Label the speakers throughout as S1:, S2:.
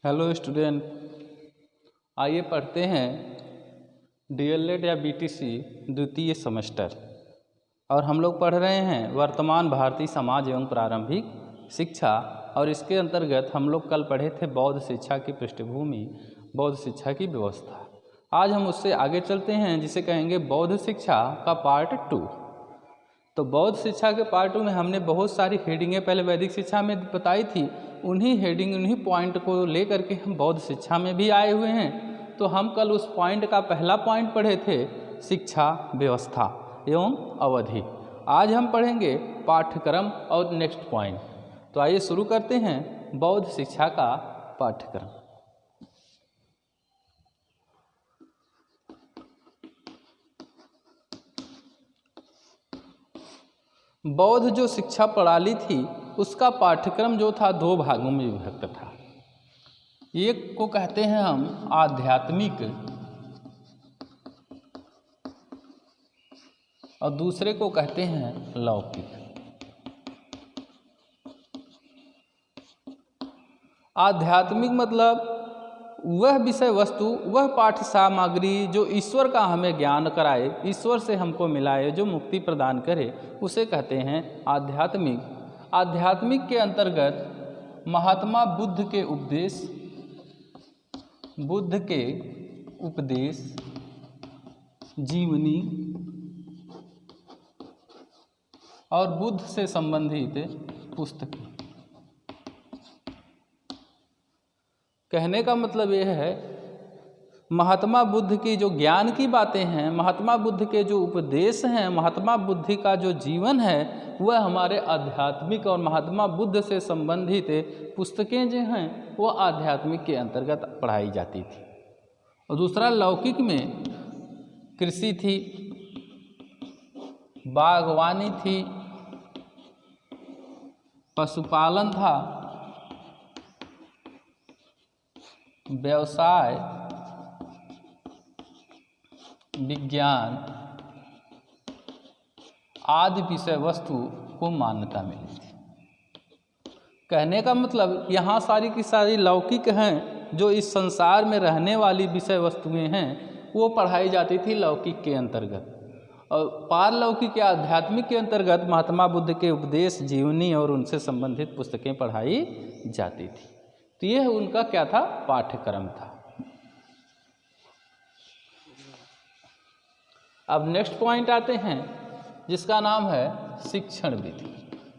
S1: Hello student, आइए पढ़ते हैं डीएलएड या बीटीसी द्वितीय सेमेस्टर। और हम लोग पढ़ रहे हैं वर्तमान भारतीय समाज एवं प्रारंभिक शिक्षा। और इसके अंतर्गत हम लोग कल पढ़े थे बौद्ध शिक्षा की पृष्ठभूमि, बौद्ध शिक्षा की व्यवस्था। आज हम उससे आगे चलते हैं जिसे कहेंगे बौद्ध शिक्षा का पार्ट 2। तो बौद्ध शिक्षा के पार्ट 2 में हमने बहुत सारी हेडिंगें पहले वैदिक शिक्षा में बताई थी। उन्हीं हेडिंग, उन्हीं पॉइंट को लेकर के हम बौद्ध शिक्षा में भी आए हुए हैं। तो हम कल उस पॉइंट का पहला पॉइंट पढ़े थे, शिक्षा व्यवस्था एवं अवधि। आज हम पढ़ेंगे पाठ्यक्रम और नेक्स्ट पॉइंट। तो आइए शुरू करते हैं बौद्ध शिक्षा का पाठ्यक्रम। बौद्ध जो शिक्षा प्रणाली थी उसका पाठ्यक्रम जो था 2 भागों में विभक्त था। एक को कहते हैं हम आध्यात्मिक और दूसरे को कहते हैं लौकिक। आध्यात्मिक मतलब वह विषय वस्तु, वह पाठ्य सामग्री जो ईश्वर का हमें ज्ञान कराए, ईश्वर से हमको मिलाए, जो मुक्ति प्रदान करे, उसे कहते हैं आध्यात्मिक। आध्यात्मिक के अंतर्गत महात्मा बुद्ध के उपदेश, जीवनी और बुद्ध से संबंधित पुस्तकें। कहने का मतलब यह है, महात्मा बुद्ध की जो ज्ञान की बातें हैं, महात्मा बुद्ध के जो उपदेश हैं, महात्मा बुद्ध का जो जीवन है, वह हमारे आध्यात्मिक और महात्मा बुद्ध से संबंधित पुस्तकें जो हैं वह आध्यात्मिक के अंतर्गत पढ़ाई जाती थी। और दूसरा लौकिक में कृषि थी, बागवानी थी, पशुपालन था, व्यवसाय, विज्ञान आदि विषय वस्तु को मान्यता मिली थी। कहने का मतलब यहाँ सारी की सारी लौकिक हैं, जो इस संसार में रहने वाली विषय वस्तुएं हैं वो पढ़ाई जाती थी लौकिक के अंतर्गत। और पारलौकिक या आध्यात्मिक के अंतर्गत महात्मा बुद्ध के उपदेश, जीवनी और उनसे संबंधित पुस्तकें पढ़ाई जाती थी। तो यह उनका क्या था, पाठ्यक्रम था। अब नेक्स्ट पॉइंट आते हैं जिसका नाम है शिक्षण विधि।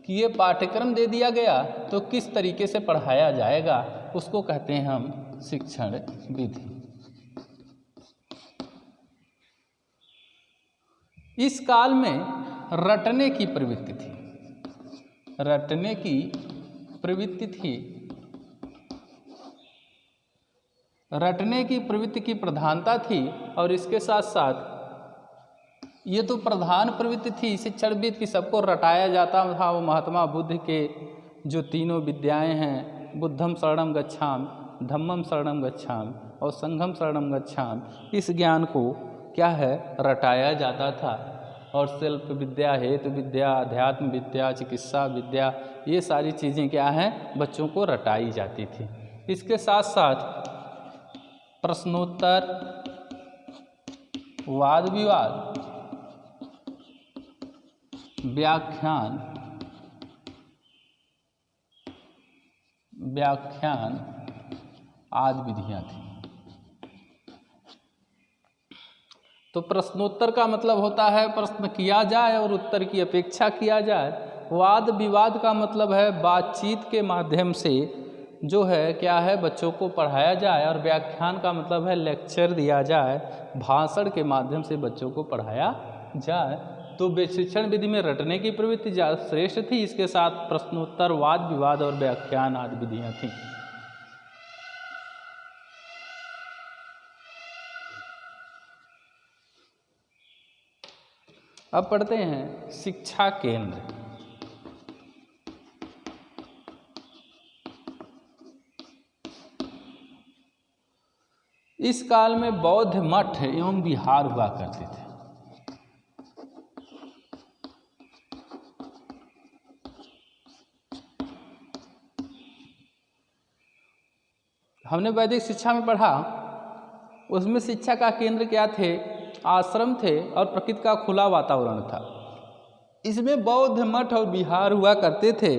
S1: कि ये पाठ्यक्रम दे दिया गया तो किस तरीके से पढ़ाया जाएगा, उसको कहते हैं हम शिक्षण विधि। इस काल में रटने की प्रवृत्ति थी, रटने की प्रवृत्ति की प्रधानता थी। और इसके साथ साथ ये तो प्रधान प्रवृत्ति थी शिक्षण विधि की, सबको रटाया जाता था। वो महात्मा बुद्ध के जो तीनों विद्याएं हैं, बुद्धम शरणम गच्छामि, धम्मम शरणम गच्छामि और संघम शरणम गच्छामि, इस ज्ञान को क्या है, रटाया जाता था। और शिल्प विद्या, हेतु विद्या, अध्यात्म विद्या, चिकित्सा विद्या, ये सारी चीज़ें क्या हैं, बच्चों को रटाई जाती थी। इसके साथ साथ प्रश्नोत्तर, वाद विवाद, व्याख्यान आदि विधियां थी। तो प्रश्नोत्तर का मतलब होता है प्रश्न किया जाए और उत्तर की अपेक्षा किया जाए। वाद विवाद का मतलब है बातचीत के माध्यम से जो है क्या है, बच्चों को पढ़ाया जाए। और व्याख्यान का मतलब है लेक्चर दिया जाए, भाषण के माध्यम से बच्चों को पढ़ाया जाए। तो शिक्षण विधि में रटने की प्रवृत्ति ज़्यादा श्रेष्ठ थी। इसके साथ प्रश्नोत्तर, वाद विवाद और व्याख्यान आदि विधियाँ थीं। अब पढ़ते हैं शिक्षा केंद्र। इस काल में बौद्ध मठ एवं विहार हुआ करते थे। हमने वैदिक शिक्षा में पढ़ा, उसमें शिक्षा का केंद्र क्या थे? आश्रम थे और प्रकृति का खुला वातावरण था। इसमें बौद्ध मठ और विहार हुआ करते थे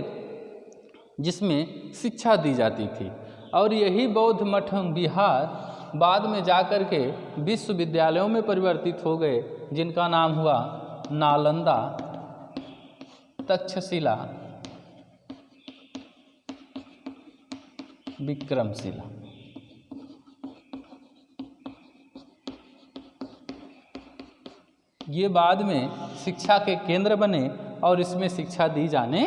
S1: जिसमें शिक्षा दी जाती थी, और यही बौद्ध मठ विहार बाद में जाकर के विश्वविद्यालयों में परिवर्तित हो गए, जिनका नाम हुआ नालंदा, तक्षशिला, विक्रमशिला। ये बाद में शिक्षा के केंद्र बने और इसमें शिक्षा दी जाने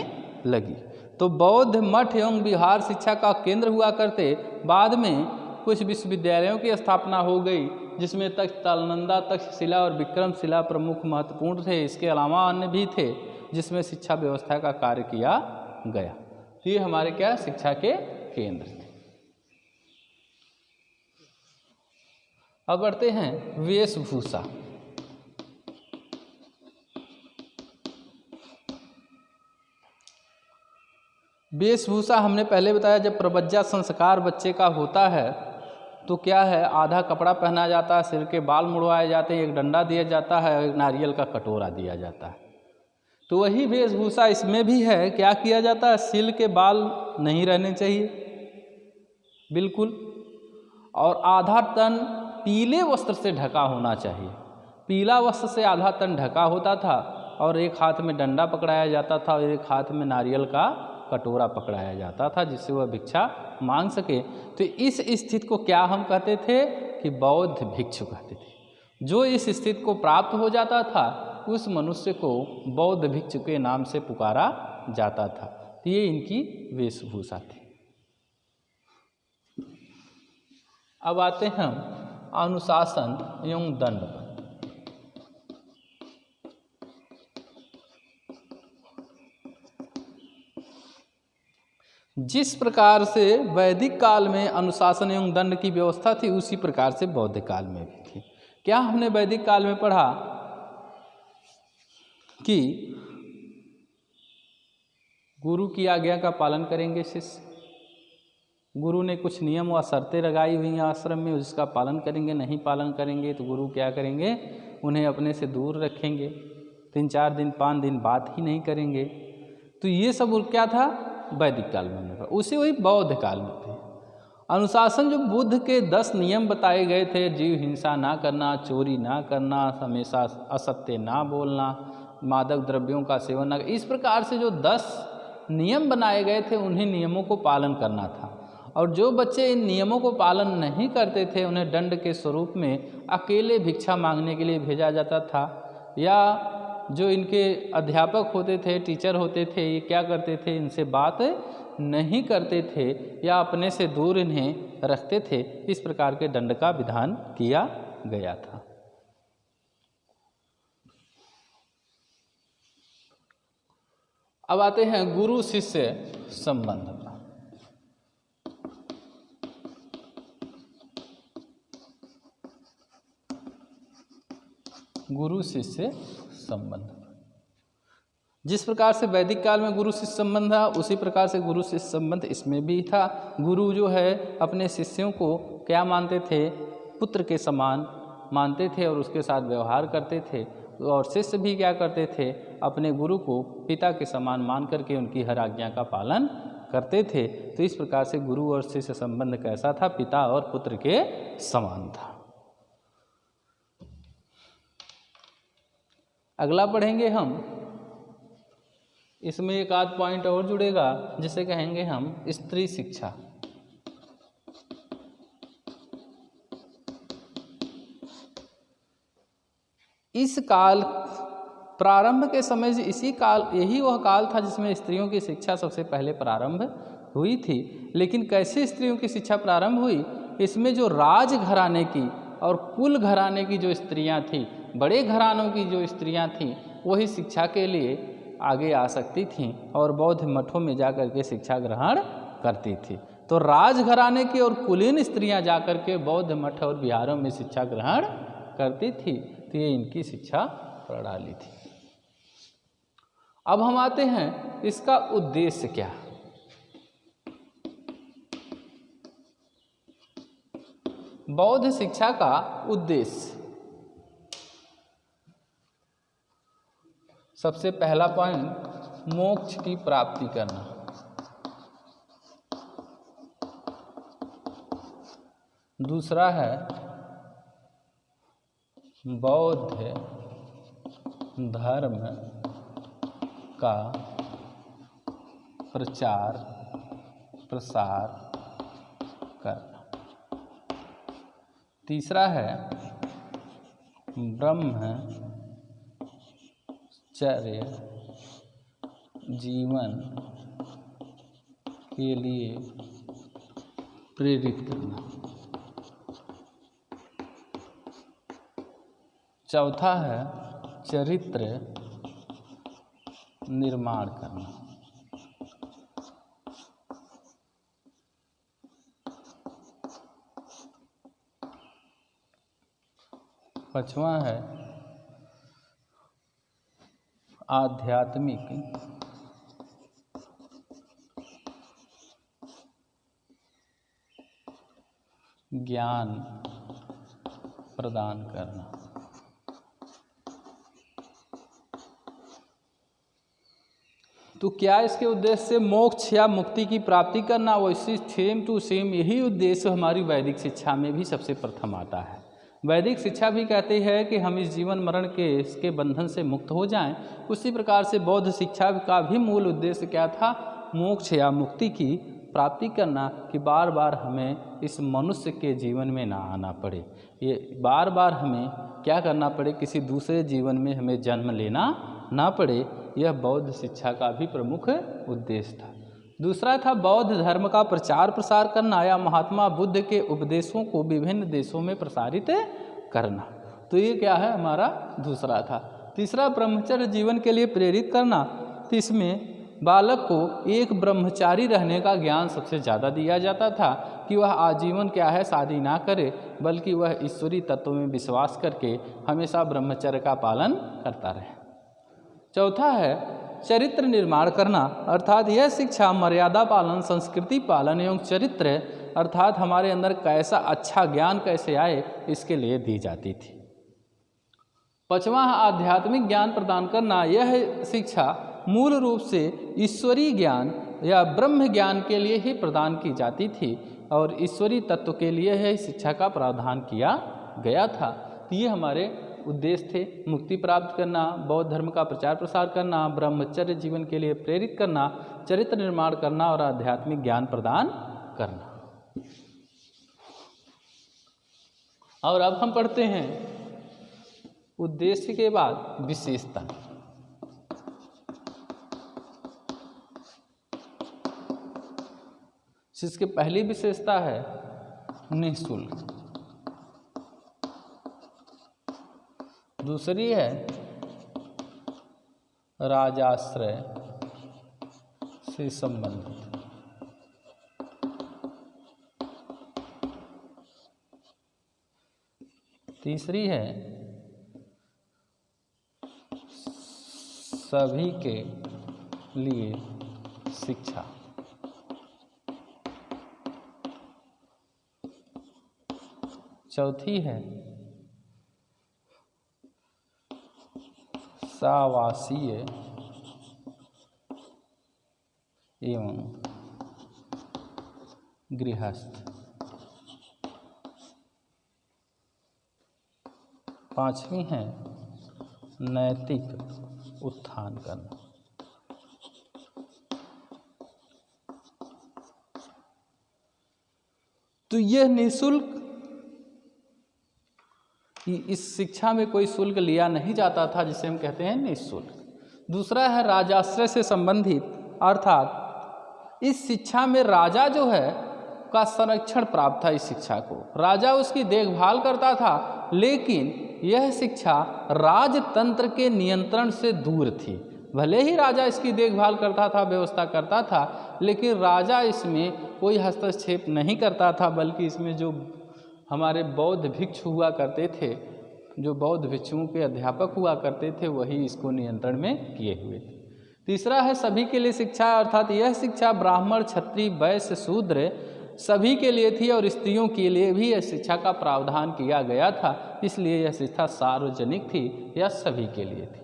S1: लगी। तो बौद्ध मठ एवं विहार शिक्षा का केंद्र हुआ करते। बाद में कुछ विश्वविद्यालयों की स्थापना हो गई, जिसमें नालंदा, तक्षशिला और विक्रमशिला प्रमुख महत्वपूर्ण थे। इसके अलावा अन्य भी थे जिसमें शिक्षा व्यवस्था का कार्य किया गया। तो ये हमारे क्या शिक्षा के केंद्र थे। अब बढ़ते हैं वेशभूषा। वेशभूषा हमने पहले बताया, जब प्रबज्जा संस्कार बच्चे का होता है तो क्या है, आधा कपड़ा पहना जाता है, सिर के बाल मुड़वाए जाते हैं, एक डंडा दिया जाता है और एक नारियल का कटोरा दिया जाता है। तो वही वेशभूषा इसमें भी है। क्या किया जाता है? सिर के बाल नहीं रहने चाहिए बिल्कुल, और आधा तन पीले वस्त्र से ढका होना चाहिए। पीला वस्त्र से आधा तन ढका होता था और एक हाथ में डंडा पकड़ाया जाता था और एक हाथ में नारियल का कटोरा पकड़ाया जाता था, जिससे वह भिक्षा मांग सके। तो इस स्थिति को क्या हम कहते थे कि बौद्ध भिक्षु कहते थे। जो इस स्थिति को प्राप्त हो जाता था उस मनुष्य को बौद्ध भिक्षु के नाम से पुकारा जाता था। तो ये इनकी वेशभूषा थी। अब आते हैं हम अनुशासन एवं दंड पर। जिस प्रकार से वैदिक काल में अनुशासन एवं दंड की व्यवस्था थी, उसी प्रकार से बौद्ध काल में भी थी। क्या हमने वैदिक काल में पढ़ा कि गुरु की आज्ञा का पालन करेंगे शिष्य। गुरु ने कुछ नियम व शर्तें लगाई हुई हैं आश्रम में, उसका पालन करेंगे। नहीं पालन करेंगे तो गुरु क्या करेंगे? उन्हें अपने से दूर रखेंगे, 3-4 दिन 5 दिन बात ही नहीं करेंगे। तो ये सब क्या था? वैदिक काल में। उसे वही बौद्ध काल में थे। अनुशासन जो बुद्ध के 10 नियम बताए गए थे, जीव हिंसा ना करना, चोरी ना करना, हमेशा असत्य ना बोलना, मादक द्रव्यों का सेवन ना, इस प्रकार से जो 10 नियम बनाए गए थे, उन्हीं नियमों को पालन करना था। और जो बच्चे इन नियमों को पालन नहीं करते थे, उन्हें दंड के स्वरूप में अकेले भिक्षा मांगने के लिए भेजा जाता था। या जो इनके अध्यापक होते थे, टीचर होते थे, ये क्या करते थे? इनसे बात नहीं करते थे या अपने से दूर इन्हें रखते थे। इस प्रकार के दंड का विधान किया गया था। अब आते हैं गुरु शिष्य संबंध पर। गुरु शिष्य संबंध। जिस प्रकार से वैदिक काल में गुरु शिष्य संबंध था, उसी प्रकार से गुरु शिष्य संबंध इसमें भी था। गुरु जो है अपने शिष्यों को क्या मानते थे? पुत्र के समान मानते थे और उसके साथ व्यवहार करते थे। और शिष्य भी क्या करते थे? अपने गुरु को पिता के समान मान करके उनकी हर आज्ञा का पालन करते थे। तो इस प्रकार से गुरु और शिष्य संबंध कैसा था? पिता और पुत्र के समान था। अगला पढ़ेंगे हम, इसमें एक आध पॉइंट और जुड़ेगा, जिसे कहेंगे हम स्त्री शिक्षा। इस काल प्रारंभ के समय से यही वह काल था जिसमें स्त्रियों की शिक्षा सबसे पहले प्रारंभ हुई थी। लेकिन कैसे स्त्रियों की शिक्षा प्रारंभ हुई? इसमें जो राज घराने की और कुल घराने की जो स्त्रियां थीं, बड़े घरानों की जो स्त्रियां थीं, वही शिक्षा के लिए आगे आ सकती थीं और बौद्ध मठों में जाकर के शिक्षा ग्रहण करती थी। तो राजघराने की और कुलीन स्त्रियां जाकर के बौद्ध मठ और विहारों में शिक्षा ग्रहण करती थी। तो ये इनकी शिक्षा प्रणाली थी। अब हम आते हैं इसका उद्देश्य क्या। बौद्ध शिक्षा का उद्देश्य। सबसे पहला पॉइंट, मोक्ष की प्राप्ति करना। दूसरा है बौद्ध धर्म का प्रचार प्रसार करना। तीसरा है ब्रह्मचर्य जीवन के लिए प्रेरित करना। चौथा है चरित्र निर्माण करना। पांचवा है आध्यात्मिक ज्ञान प्रदान करना। तो क्या इसके उद्देश्य से मोक्ष या मुक्ति की प्राप्ति करना, वैसे सेम टू सेम यही उद्देश्य हमारी वैदिक शिक्षा में भी सबसे प्रथम आता है। वैदिक शिक्षा भी कहती है कि हम इस जीवन मरण के इसके बंधन से मुक्त हो जाएं। उसी प्रकार से बौद्ध शिक्षा का भी मूल उद्देश्य क्या था, मोक्ष या मुक्ति की प्राप्ति करना, कि बार बार हमें इस मनुष्य के जीवन में ना आना पड़े, ये बार बार हमें क्या करना पड़े, किसी दूसरे जीवन में हमें जन्म लेना ना पड़े। यह बौद्ध शिक्षा का भी प्रमुख उद्देश्य था। दूसरा था बौद्ध धर्म का प्रचार प्रसार करना या महात्मा बुद्ध के उपदेशों को विभिन्न देशों में प्रसारित करना। तो ये क्या है, हमारा दूसरा था। तीसरा ब्रह्मचर्य जीवन के लिए प्रेरित करना। तो इसमें बालक को एक ब्रह्मचारी रहने का ज्ञान सबसे ज़्यादा दिया जाता था, कि वह आजीवन क्या है शादी ना करे, बल्कि वह ईश्वरीय तत्वों में विश्वास करके हमेशा ब्रह्मचर्य का पालन करता रहे। चौथा है चरित्र निर्माण करना, अर्थात यह शिक्षा मर्यादा पालन, संस्कृति पालन एवं चरित्र अर्थात हमारे अंदर कैसा अच्छा ज्ञान कैसे आए, इसके लिए दी जाती थी। पांचवा आध्यात्मिक ज्ञान प्रदान करना। यह शिक्षा मूल रूप से ईश्वरीय ज्ञान या ब्रह्म ज्ञान के लिए ही प्रदान की जाती थी और ईश्वरीय तत्व के लिए यह शिक्षा का प्रावधान किया गया था। तो ये हमारे उद्देश्य थे, मुक्ति प्राप्त करना, बौद्ध धर्म का प्रचार प्रसार करना, ब्रह्मचर्य जीवन के लिए प्रेरित करना, चरित्र निर्माण करना और आध्यात्मिक ज्ञान प्रदान करना। और अब हम पढ़ते हैं उद्देश्य के बाद विशेषता। जिसकी पहली विशेषता है निःशुल्क, दूसरी है राजाश्रय से संबंधित, तीसरी है सभी के लिए शिक्षा, चौथी है सावासीय एवं गृहस्थ, पांचवी है नैतिक उत्थान करना। तो यह निःशुल्क, इस शिक्षा में कोई शुल्क लिया नहीं जाता था, जिसे हम कहते हैं निःशुल्क। दूसरा है राजाश्रय से संबंधित, अर्थात इस शिक्षा में राजा जो है का संरक्षण प्राप्त था। इस शिक्षा को राजा उसकी देखभाल करता था, लेकिन यह शिक्षा राजतंत्र के नियंत्रण से दूर थी। भले ही राजा इसकी देखभाल करता था, व्यवस्था करता था, लेकिन राजा इसमें कोई हस्तक्षेप नहीं करता था, बल्कि इसमें जो हमारे बौद्ध भिक्षु हुआ करते थे, जो बौद्ध भिक्षुओं के अध्यापक हुआ करते थे, वही इसको नियंत्रण में किए हुए थे। तीसरा है सभी के लिए शिक्षा, अर्थात यह शिक्षा ब्राह्मण, क्षत्रिय, वैश्य, शूद्र सभी के लिए थी और स्त्रियों के लिए भी यह शिक्षा का प्रावधान किया गया था, इसलिए यह शिक्षा सार्वजनिक थी, यह सभी के लिए थी।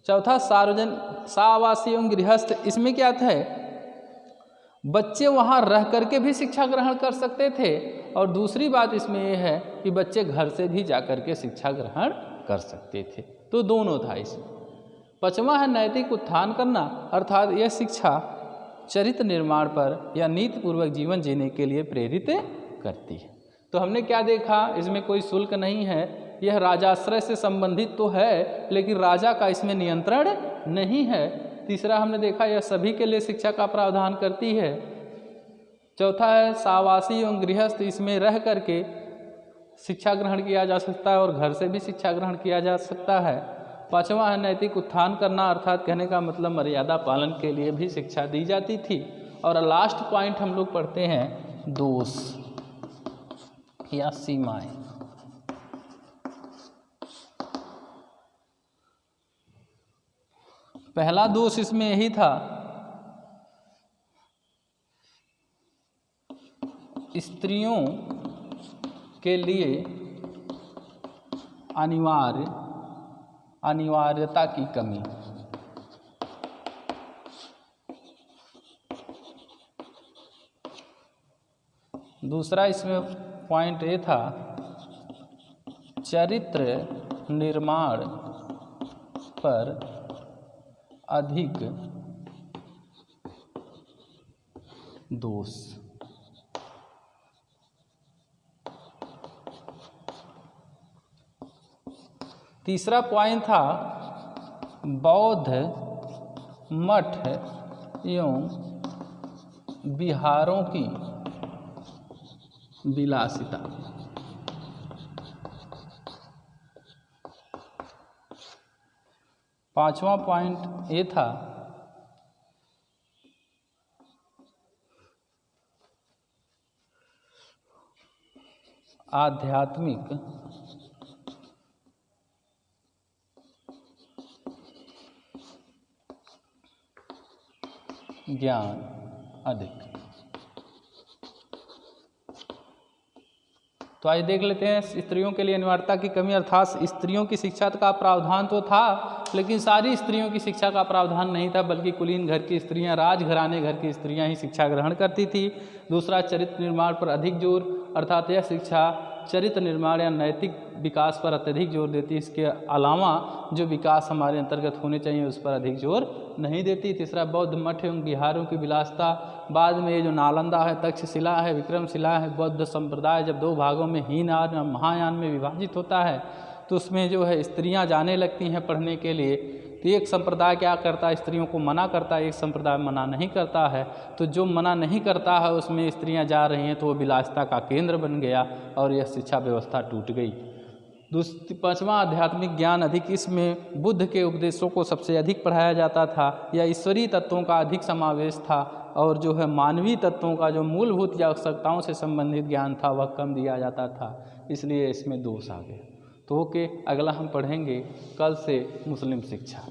S1: चौथा, सावासी एवं गृहस्थ। इसमें क्या था, बच्चे वहाँ रह करके भी शिक्षा ग्रहण कर सकते थे, और दूसरी बात इसमें यह है कि बच्चे घर से भी जा कर के शिक्षा ग्रहण कर सकते थे। तो दोनों था इसमें। पांचवा है नैतिक उत्थान करना, अर्थात यह शिक्षा चरित्र निर्माण पर या नीतिपूर्वक जीवन जीने के लिए प्रेरित करती है। तो हमने क्या देखा, इसमें कोई शुल्क नहीं है, यह राजाश्रय से संबंधित तो है लेकिन राजा का इसमें नियंत्रण नहीं है। तीसरा हमने देखा यह सभी के लिए शिक्षा का प्रावधान करती है। चौथा है सावासी एवं गृहस्थ, इसमें रह करके शिक्षा ग्रहण किया जा सकता है और घर से भी शिक्षा ग्रहण किया जा सकता है। पांचवा है नैतिक उत्थान करना, अर्थात कहने का मतलब मर्यादा पालन के लिए भी शिक्षा दी जाती थी। और लास्ट पॉइंट हम लोग पढ़ते हैं दोष या सीमाएं। पहला दोष इसमें यही था, स्त्रियों के लिए अनिवार्यता की कमी। दूसरा इसमें पॉइंट ये था, चरित्र निर्माण पर अधिक दोष। तीसरा पॉइंट था बौद्ध मठ एवं विहारों की विलासिता। पांचवा पॉइंट ये था आध्यात्मिक ज्ञान अधिक। तो आइए देख लेते हैं स्त्रियों के लिए अनिवार्यता की कमी, अर्थात स्त्रियों की शिक्षा का प्रावधान तो था लेकिन सारी स्त्रियों की शिक्षा का प्रावधान नहीं था, बल्कि कुलीन घर की स्त्रियां, राजघराने घर की स्त्रियां ही शिक्षा ग्रहण करती थी। दूसरा, चरित्र निर्माण पर अधिक जोर, अर्थात यह शिक्षा चरित्र निर्माण या नैतिक विकास पर अत्यधिक जोर देती है, इसके अलावा जो विकास हमारे अंतर्गत होने चाहिए उस पर अधिक जोर नहीं देती। तीसरा, बौद्ध मठ एवं विहारों की विलासिता। बाद में ये जो नालंदा है, तक्षशिला है, विक्रमशिला है, बौद्ध संप्रदाय जब दो भागों में हीनयान और महायान में विभाजित होता है तो उसमें जो है स्त्रियां जाने लगती हैं पढ़ने के लिए। तो एक संप्रदाय क्या करता है, स्त्रियों को मना करता है, एक संप्रदाय मना नहीं करता है। तो जो मना नहीं करता है उसमें स्त्रियां जा रही हैं तो वो विलासिता का केंद्र बन गया और यह शिक्षा व्यवस्था टूट गई। पांचवा, आध्यात्मिक ज्ञान अधिक। इसमें बुद्ध के उपदेशों को सबसे अधिक पढ़ाया जाता था या ईश्वरीय तत्वों का अधिक समावेश था, और जो है मानवीय तत्वों का जो मूलभूत आवश्यकताओं से संबंधित ज्ञान था वह कम दिया जाता था, इसलिए इसमें दोष आ गया। तो ओके, अगला हम पढ़ेंगे कल से मुस्लिम शिक्षा।